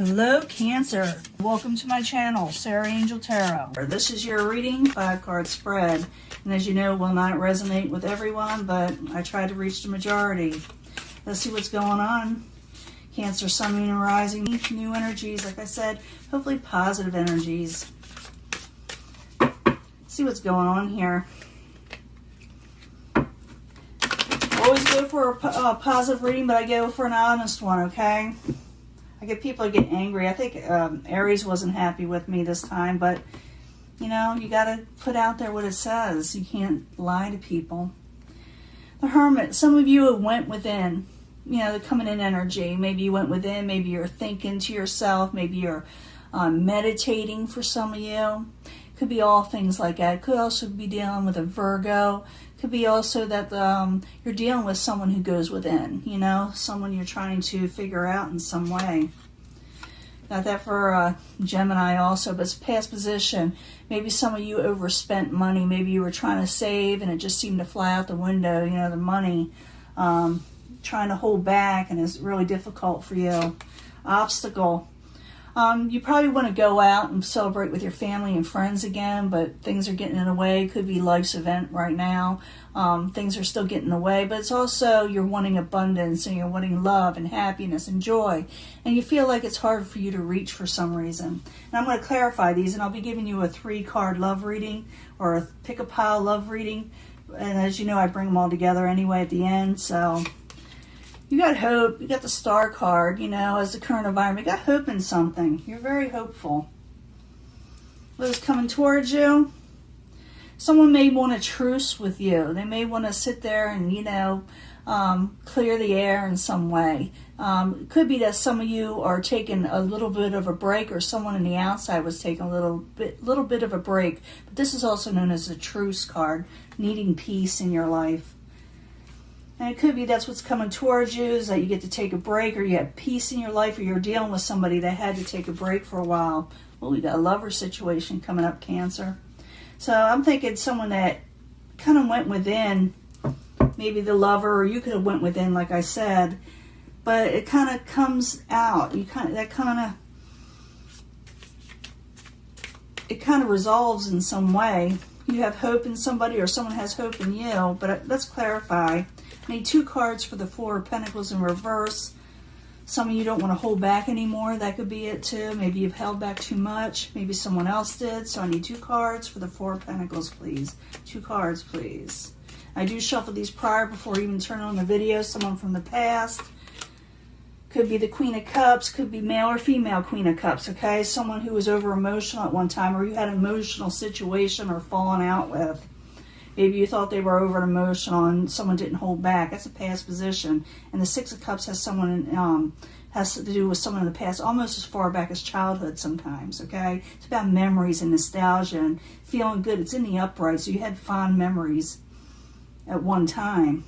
Hello Cancer, welcome to my channel, Sarah Angel Tarot. This is your reading, 5-card spread, and as you know, will not resonate with everyone, but I try to reach the majority. Let's see what's going on. Cancer, Sun, Moon, and Rising, new energies, like I said, hopefully positive energies. See what's going on here. Always go for a positive reading, but I go for an honest one, okay? I get people that get angry. I think Aries wasn't happy with me this time, but, you know, you got to put out there what it says. You can't lie to people. The Hermit, some of you went within, you know, the coming in energy. Maybe you went within, maybe you're thinking to yourself, maybe you're meditating for some of you. Could be all things like that. Could also be dealing with a Virgo. Could be also that you're dealing with someone who goes within, you know, someone you're trying to figure out in some way. Got that for Gemini also, but it's past position. Maybe some of you overspent money. Maybe you were trying to save and it just seemed to fly out the window, you know, the money. Trying to hold back and it's really difficult for you. Obstacle. You probably want to go out and celebrate with your family and friends again, but things are getting in the way. Could be life's event right now. Things are still getting in the way, but it's also you're wanting abundance and you're wanting love and happiness and joy, and you feel like it's hard for you to reach for some reason. And I'm going to clarify these, and I'll be giving you a 3-card love reading or a pick-a-pile love reading, and as you know, I bring them all together anyway at the end, so... You got hope. You got the Star card, you know, as the current environment. You got hope in something. You're very hopeful. What is coming towards you? Someone may want a truce with you. They may want to sit there and, you know, clear the air in some way. It could be that some of you are taking a little bit of a break, or someone on the outside was taking a little bit of a break. But this is also known as a truce card, needing peace in your life. And it could be that's what's coming towards you, is that you get to take a break, or you have peace in your life, or you're dealing with somebody that had to take a break for a while. Well, we got a lover situation coming up, Cancer. So I'm thinking someone that kind of went within, maybe the lover, or you could have went within, like I said, but it kind of comes out. It kind of resolves in some way. You have hope in somebody, or someone has hope in you, but let's clarify. I need 2 cards for the 4 of Pentacles in reverse. Some of you don't want to hold back anymore. That could be it too. Maybe you've held back too much. Maybe someone else did. So I need 2 cards for the 4 of Pentacles, please. 2 cards, please. I do shuffle these prior before I even turn on the video. Someone from the past. Could be the Queen of Cups. Could be male or female Queen of Cups, okay? Someone who was over emotional at one time, or you had an emotional situation or falling out with. Maybe you thought they were over emotional and someone didn't hold back. That's a past position. And the 6 of Cups has has to do with someone in the past, almost as far back as childhood sometimes, okay? It's about memories and nostalgia and feeling good. It's in the upright, so you had fond memories at one time.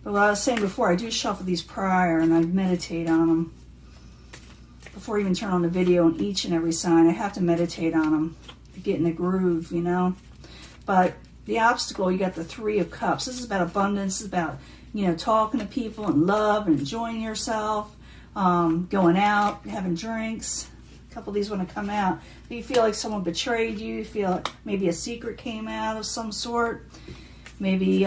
But what I was saying before, I do shuffle these prior and I meditate on them. Before I even turn on the video on each and every sign, I have to meditate on them to get in the groove, you know. But the obstacle, you got the 3 of Cups. This is about abundance. This is about, you know, talking to people and love and enjoying yourself, going out, having drinks. A couple of these want to come out. But you feel like someone betrayed you. You feel like maybe a secret came out of some sort. Maybe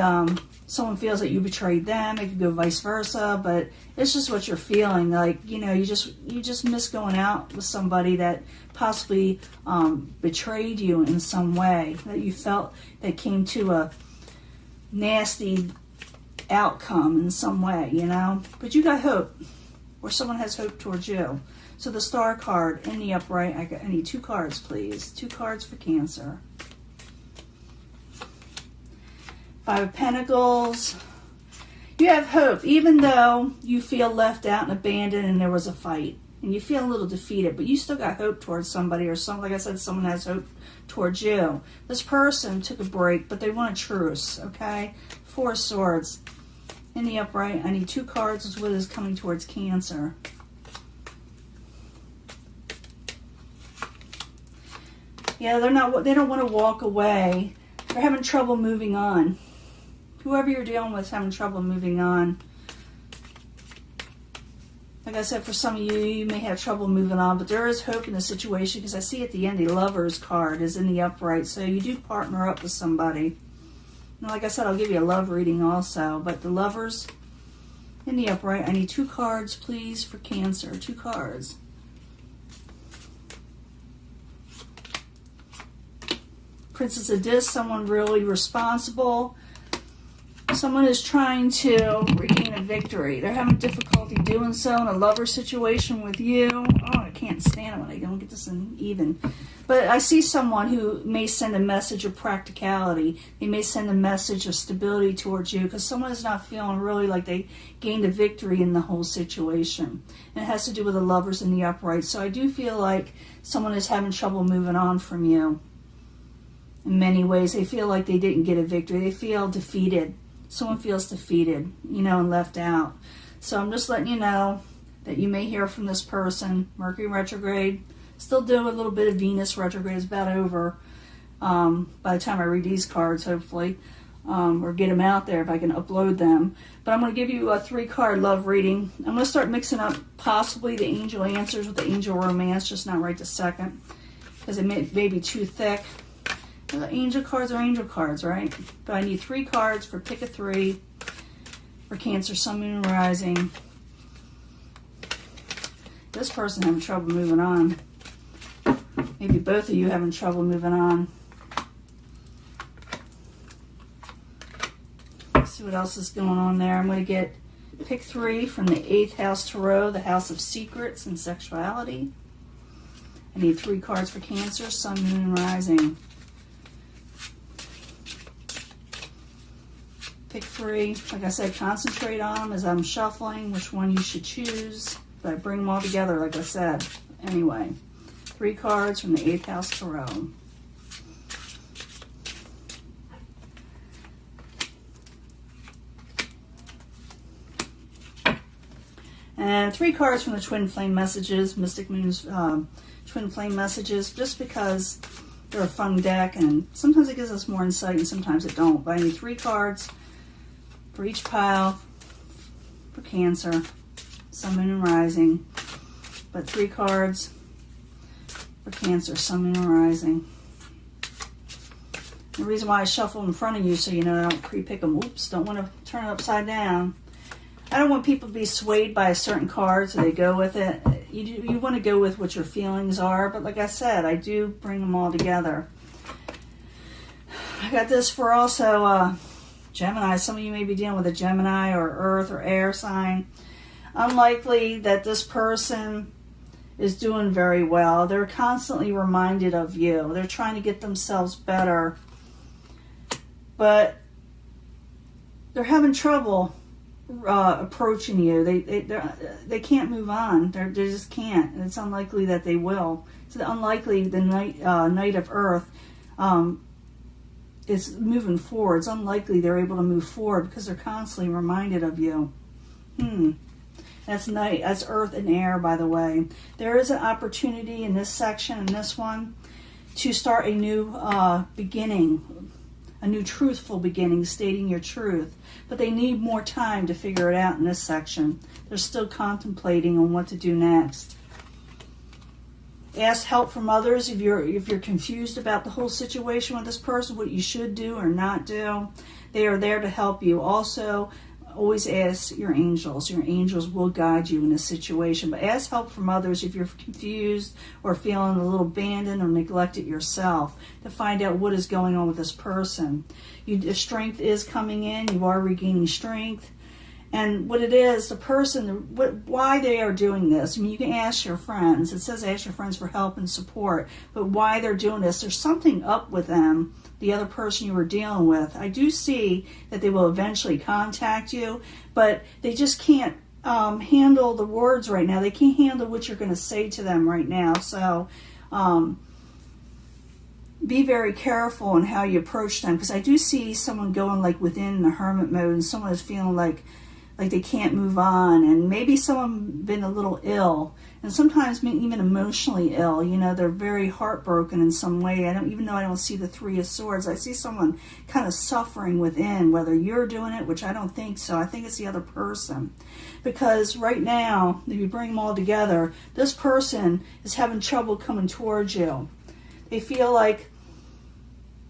someone feels that you betrayed them. It could go vice versa, but it's just what you're feeling. Like, you know, you just miss going out with somebody that possibly betrayed you in some way, that you felt that came to a nasty outcome in some way, you know. But you got hope, or someone has hope towards you. So the Star card in the upright, I need 2 cards, please. 2 cards for Cancer. 5 of Pentacles. You have hope, even though you feel left out and abandoned and there was a fight. And you feel a little defeated, but you still got hope towards somebody, or some, like I said, someone has hope towards you. This person took a break, but they want a truce, okay? 4 of Swords. In the upright, I need 2 cards is what is coming towards Cancer. Yeah, they don't want to walk away. They're having trouble moving on. Whoever you're dealing with is having trouble moving on. Like I said, for some of you, you may have trouble moving on, but there is hope in the situation, because I see at the end the Lovers card is in the upright. So you do partner up with somebody. And like I said, I'll give you a love reading also. But the Lovers in the upright. I need 2 cards, please, for Cancer. 2 cards. Princess of Discs, someone really responsible. Someone is trying to regain a victory. They're having difficulty doing so in a lover situation with you. Oh, I can't stand it when I don't get this in even. But I see someone who may send a message of practicality. They may send a message of stability towards you, because someone is not feeling really like they gained a victory in the whole situation. And it has to do with the Lovers in the upright. So I do feel like someone is having trouble moving on from you. In many ways, they feel like they didn't get a victory. They feel defeated. Someone feels defeated, you know, and left out. So I'm just letting you know that you may hear from this person. Mercury retrograde. Still do a little bit of Venus retrograde. It's about over by the time I read these cards, hopefully. Or get them out there if I can upload them. But I'm going to give you a 3-card love reading. I'm going to start mixing up possibly the angel answers with the angel romance, just not right this second, because it may be too thick. The angel cards are angel cards, right? But I need 3 cards for pick a 3 for Cancer, Sun, Moon, and Rising. This person having trouble moving on. Maybe both of you having trouble moving on. Let's see what else is going on there. I'm going to get pick 3 from the 8th house tarot, the house of secrets and sexuality. I need 3 cards for Cancer, Sun, Moon, and Rising. Pick 3. Like I said, concentrate on them as I'm shuffling which one you should choose. But I bring them all together, like I said. Anyway, 3 cards from the 8th house tarot. And 3 cards from the Twin Flame messages, Mystic Moon's Twin Flame messages, just because they're a fun deck, and sometimes it gives us more insight and sometimes it don't. But I need 3 cards for each pile for Cancer, Sun, Moon, and Rising. But 3 cards for Cancer, Sun, Moon, and Rising. The reason why I shuffle in front of you, so you know I don't pre-pick them. Oops, don't want to turn it upside down. I don't want people to be swayed by a certain card, so they go with it. You want to go with what your feelings are, but like I said, I do bring them all together. I got this for also Gemini. Some of you may be dealing with a Gemini or Earth or air sign. Unlikely that this person is doing very well. They're constantly reminded of you. They're trying to get themselves better, but they're having trouble approaching you. They can't move on. They just can't. And it's unlikely that they will. It's unlikely the Knight of Earth is moving forward. It's unlikely they're able to move forward because they're constantly reminded of you. That's night. That's Earth and Air, by the way. There is an opportunity in this section, in this one, to start a new beginning, a new truthful beginning, stating your truth. But they need more time to figure it out in this section. They're still contemplating on what to do next. Ask help from others if you're confused about the whole situation with this person, what you should do or not do. They are there to help you. Also, always ask your angels. Your angels will guide you in this situation. But ask help from others if you're confused or feeling a little abandoned or neglected yourself, to find out what is going on with this person. Strength is coming in. You are regaining strength. And what it is, the person, why they are doing this. I mean, you can ask your friends. It says ask your friends for help and support. But why they're doing this, there's something up with them, the other person you were dealing with. I do see that they will eventually contact you, but they just can't handle the words right now. They can't handle what you're going to say to them right now. So be very careful in how you approach them, because I do see someone going like within the hermit mode, and someone is feeling like like they can't move on, and maybe someone been a little ill, and sometimes even emotionally ill. You know, they're very heartbroken in some way. Even though I don't see the Three of Swords, I see someone kind of suffering within, whether you're doing it, which I don't think so. I think it's the other person. Because right now, if you bring them all together, this person is having trouble coming towards you. They feel like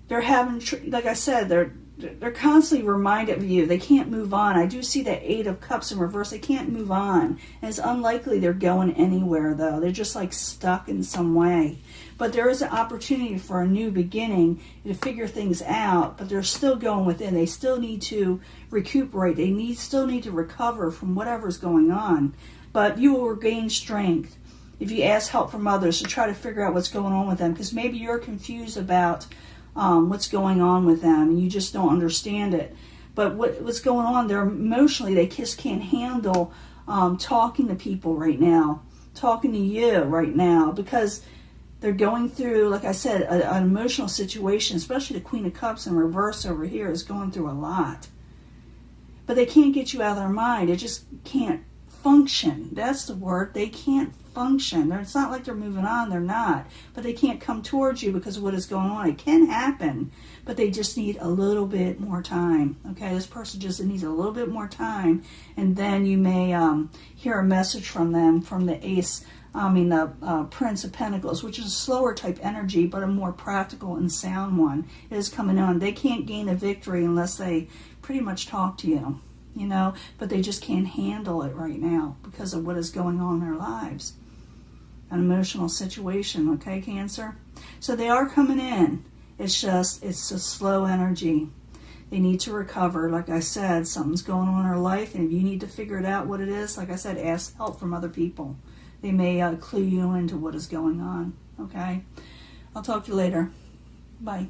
they're having, like I said, they're constantly reminded of you. They can't move on. I do see that Eight of Cups in reverse. They can't move on. And it's unlikely they're going anywhere, though. They're just like stuck in some way. But there is an opportunity for a new beginning to figure things out. But they're still going within. They still need to recuperate. They still need to recover from whatever's going on. But you will regain strength if you ask help from others to try to figure out what's going on with them. Because maybe you're confused about what's going on with them, and you just don't understand it. But what's going on, they're emotionally, they just can't handle talking to people right now, talking to you right now, because they're going through, like I said, an emotional situation. Especially the Queen of Cups in reverse over here is going through a lot. But they can't get you out of their mind. They just can't function. That's the word. They can't function. It's not like they're moving on. They're not. But they can't come towards you because of what is going on. It can happen, but they just need a little bit more time. Okay, this person just needs a little bit more time, and then you may hear a message from them, from the the Prince of Pentacles, which is a slower type energy, but a more practical and sound one. It is coming on. They can't gain a victory unless they pretty much talk to you. You know, but they just can't handle it right now because of what is going on in their lives. An emotional situation, okay, Cancer? So they are coming in. It's a slow energy. They need to recover. Like I said, something's going on in their life, and if you need to figure it out what it is, like I said, ask help from other people. They may clue you into what is going on, okay? I'll talk to you later. Bye.